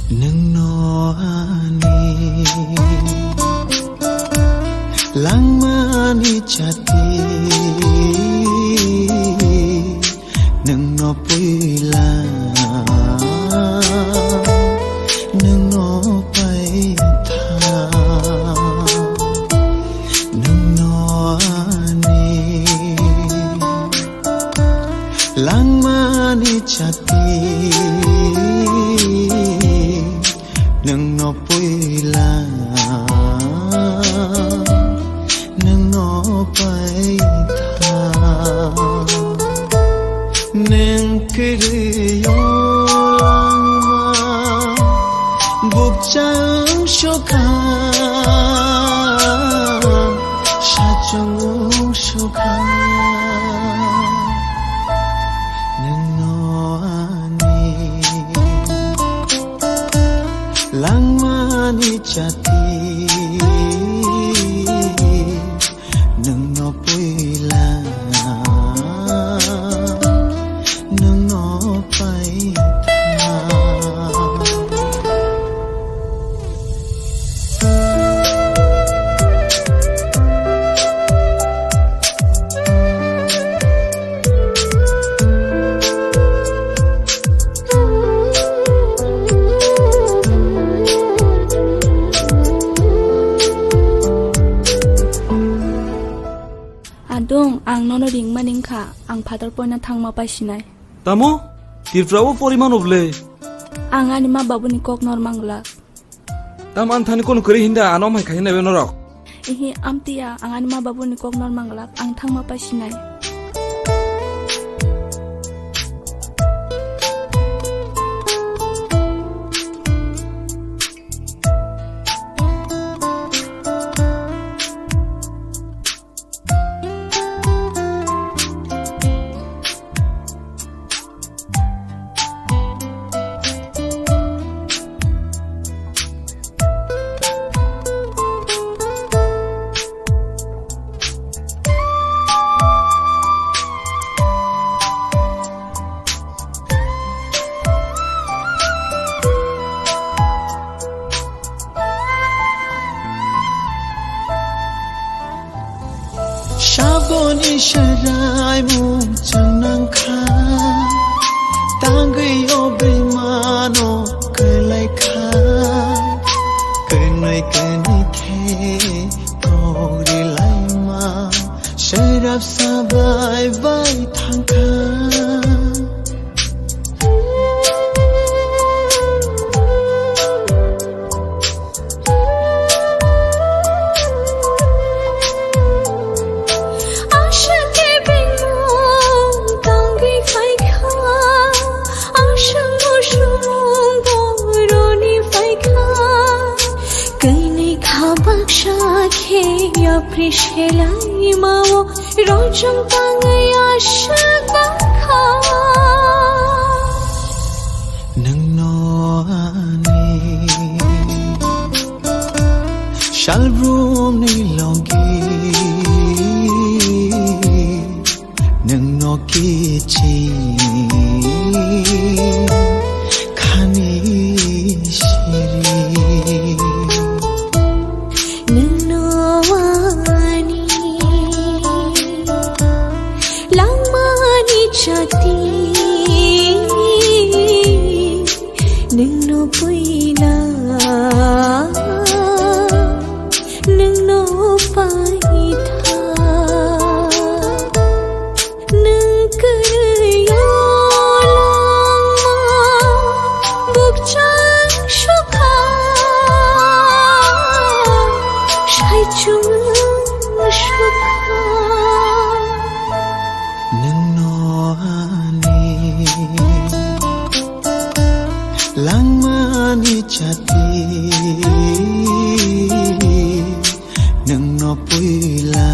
nung ani langmani chati nung no puila nung no pai tha nung no ani langmani chati nung no puila nung no pai tha nung kriyo langma buk chang shokha shachung shokha nung no ani langmani chati nung no puila nung no pai tha Adong ang nono ring maning kha ang father point na thangma paisinai tamo tirfrawo poriman ovle ang ani ma babu ni kok normangla tam an thani kon kuri hinda anom hai khaina be norok ihi amtia ang ani ma babu ni kok normangla ang thangma paisinai Shaboni sharai mu chanang kha tangai obe mano kalai kha kanai kanai the kori lai ma sharap sabai bai thang kha Aprishelai mawo rojong tangaya shagakha nung no ani shalrum ni longi nung no kichi khani shiri chati nung no puila nung no pai tha nung kriyo langma buk chang shokha shai chung shokha langmani chati nung no puila